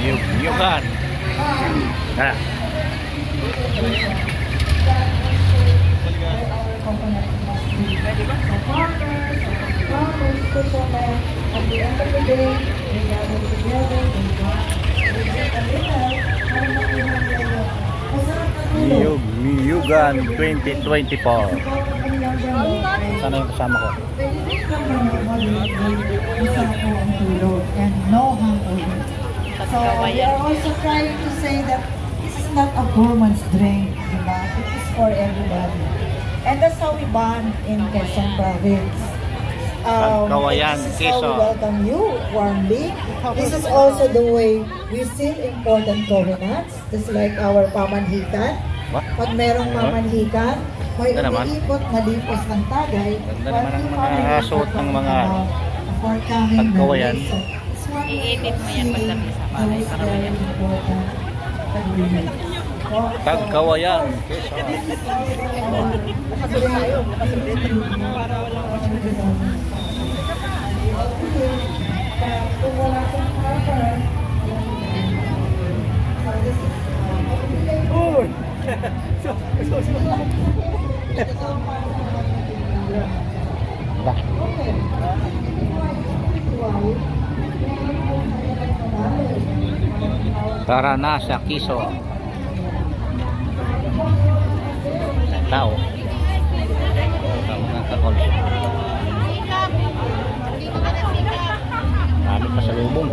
Nyugan. Nah. Nyugan 2024. Sana yung kasama ko. And no hangover. So we are also trying to say that this is not a gourmand's drink, diba? It is for everybody. And that's how we bond in Quezon Province. Kawayan, this is how we welcome you warmly. This is also the way we seal important covenants, just like our pamanhikan. Pag merong pamanhikan, may umiikot malipos ng tagay. Ganda naman ang mga suot ng mga pagkawayan. I-edit mo yan pagdating sa bahay para yan. Tagkawayan. Tara na sa Quezon. Tao ng kakol. Dami pa sa lubong.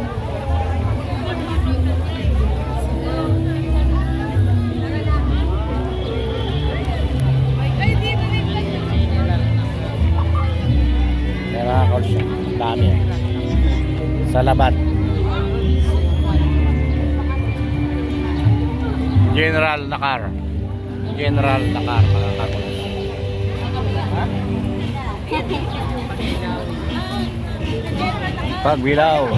Tara kakol siya. Dami. Sa labat. General Nakar. General Nakar, mga kakulos. Pagbilaw.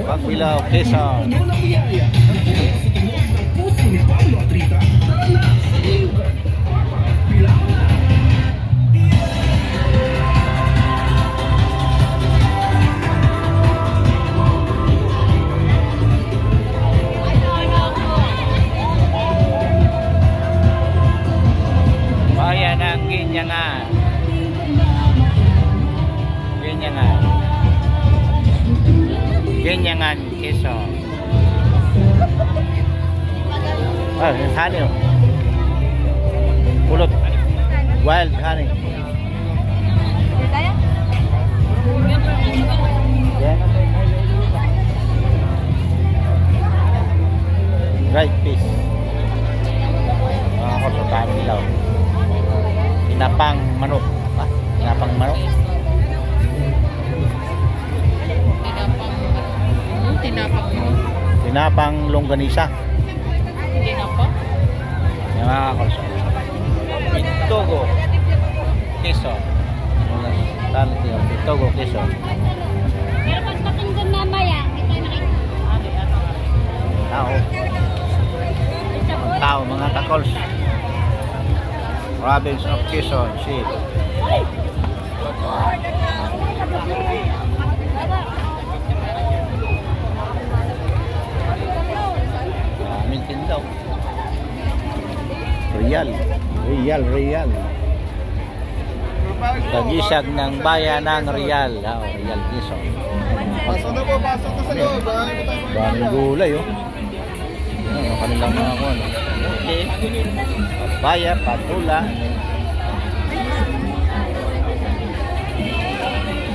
Pagbilaw, Quezon. Bayan ng Ginyangan. Ginyangan. Ginyangan, Quezon. Oh, honey. Pulot. Wild honey. Right fish. Ako sa kanilaw. Tinapang manok. Ah, tinapang manok. Tinapang longganisa. Tinapang? Yan mga kakulso. Bitogo. Quezon. Bitogo, Quezon. Pero pag matanggan mamaya, ito yung Tao. Tao mga kakulso. Province of Quezon City. Maraming tindaw. Real. Tagisag ng bayan ng Real. Real Quezon. Pasok na po, pasok na sa loob. Daming gulay oh. Ang kanilang mga kuwan. Okay. Papaya, patula.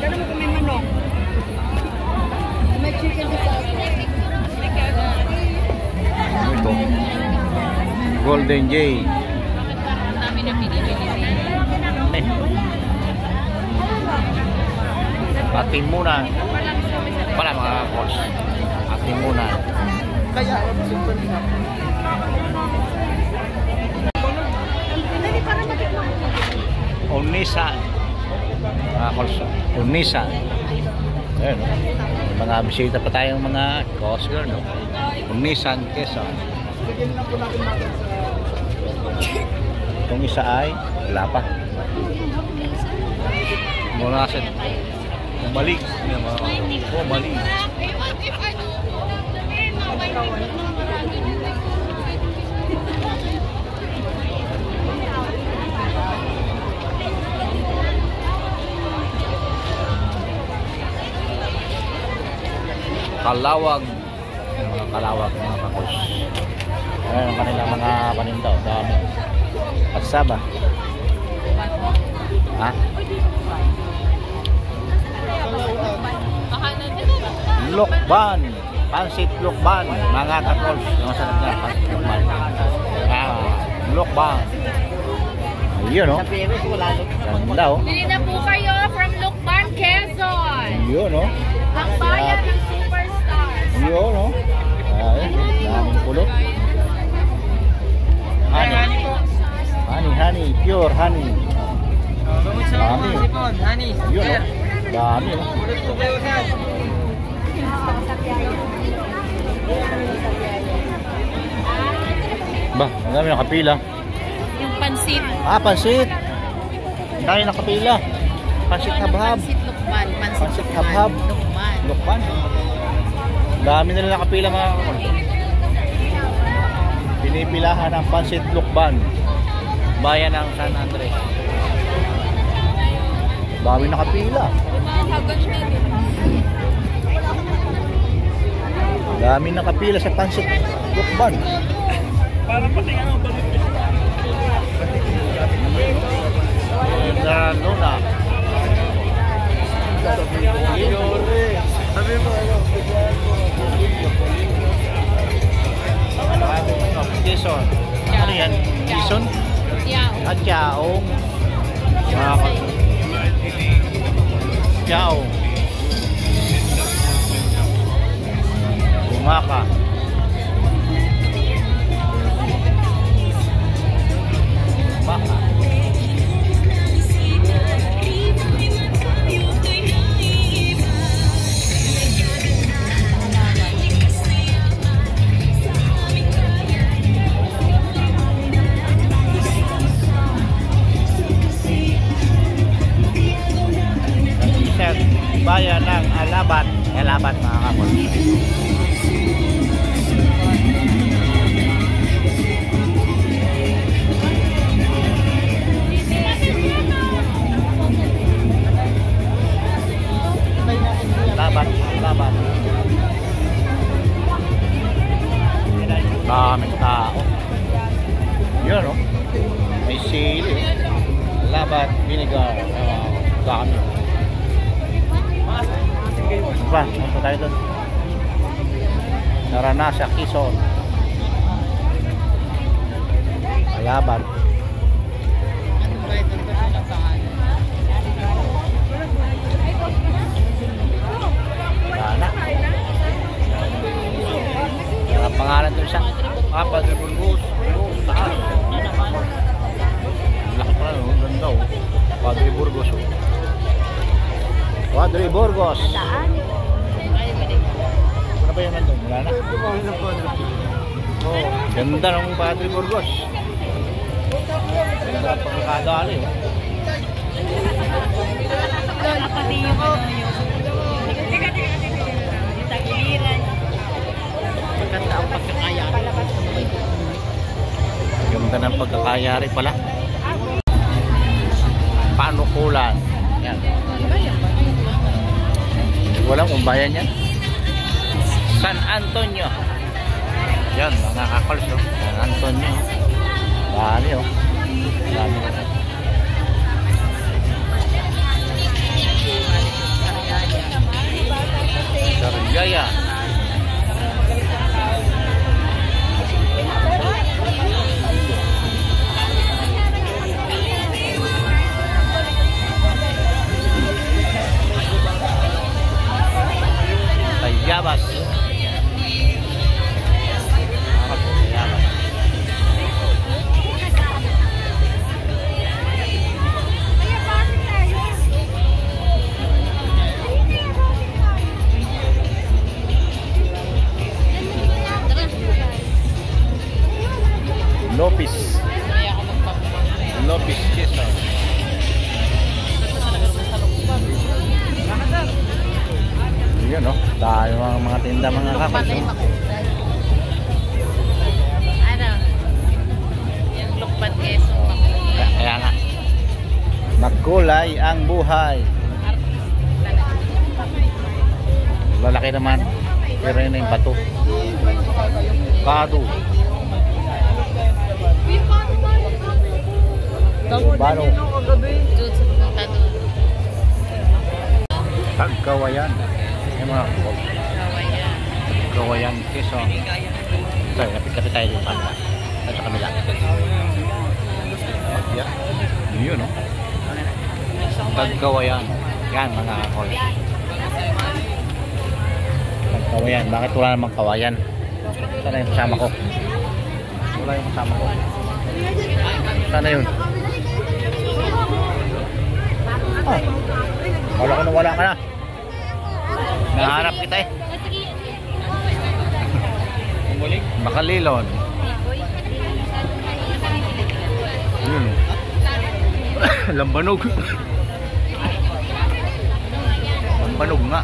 Gano'n mo kami manok? May chicken dito. Ito. Golden Jay. Dami na pinipili. Ating muna. Pala mga kakos. Ating muna. Kaya, Unisan. Mga kakos. Unisan. Ayan, no? Mga bisita pa tayong mga Costco, no? Unisan, Quezon. Itong isa ay wala pa. Muna kasi Bumalik. Bumalik. Kalawag. Mga kalawag, mga kakos. Ayan ang kanilang mga panindaw. Dami. At saba. Ha? Lukban. Pansit lukban. Mga kakos. Yung sarap na. Pansit lukban. Lukban. Ayun, no? Ganda, oh. Bili na po kayo from Lukban, Quezon. Ayun, no? Ang bayan ng superstar. Ayun, no? Ayun, daming pulot. Honey, honey, pure honey. Dami. Yun, no? Dami, no? Ba, ang dami nakapila. Yung pansit. Pansit. Ang dami nakapila. Pansit habhab. Pansit Lukban. Pansit habhab. Lukban. Lukban. Dami nila nakapila, mga kakol. Pinipilahan ang pansit lukban. Bayan ng San Andres. Dami nakapila. Dami nakapila sa pansit lukban. Parang pati ano, Luna. Sabi mo Jason. Ano yan? Jason? At Chaong. Chaong. Bumaka. Bumaka. Bayan ng Alabat. Alabat, mga kakol. Alabat, Alabat. Daming tao. Yun, no? May sili. Alabat, vinegar. Dami. Ba, punta tayo doon. Naranasa, Quezon. Alabat. Sana. Ang pangalan doon siya. Padre Burgos. Taas. Laki pa lang, ganda, oh. Padre Burgos, oh. Padre Burgos. Ano ba yung nandun? Wala na? Oh, ganda ng Padre Burgos. Ganda ang pagkakadali. Pati yung tagiliran. Maganda ang pagkakayari. Ganda ng pagkakayari pala. Panukulan. Yan. Walang umbayan yan. San Antonio. Yan, mga kakals, oh. San Antonio. Dami, oh. Dami. Sariaya. Tayabas. Yun, no? Tayo mga tinda mga kakos. Lukban ay No? makulay. Ano? Yung lukban keso makulay. Kaya nga. Magkulay ang buhay. Lalaki naman. Pero yun na yung bato. Kado. Bano. Doon sa pupunta doon. Tagkawayan. Yung mga Kawayan. Kawayan. Quezon. Ito, kapit-kapit tayo dito sa kanila. Yeah. Yun, no? Tagkawayan. Yan, mga kakol. Tagkawayan. Bakit wala namang kawayan? Sana yung kasama ko. Wala yung kasama ko. Sana yun. Ah. Wala ko na wala ka na. Nahanap kita eh. Makalilon. Yun. Lambanog. Lambanog nga.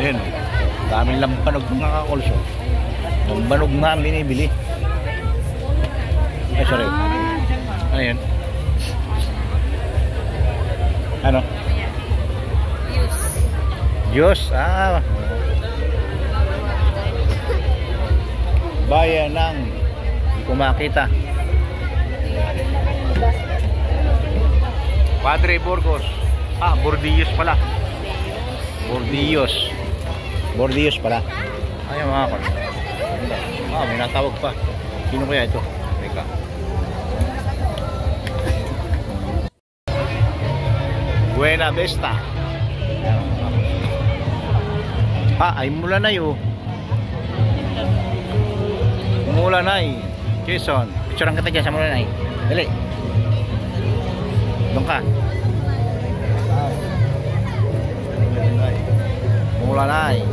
Ayun. Daming lambanog mga kakolso. Lambanog nga ang binibili. Ay, sorry. Ano yun? Ano? Diyos. Ah. Bayan ng hindi ko makita. Padre Burgos. Ah, Bordillos pala. Bordillos pala. Ay, mga kon. Ah, may natawag pa. Sino kaya ito? Teka. Buena Vista. Ah, ay mula na yun. Mula na yun. Quezon. Picturean kita dyan sa mula na yun. Dali. Doon ka. Mula na yun.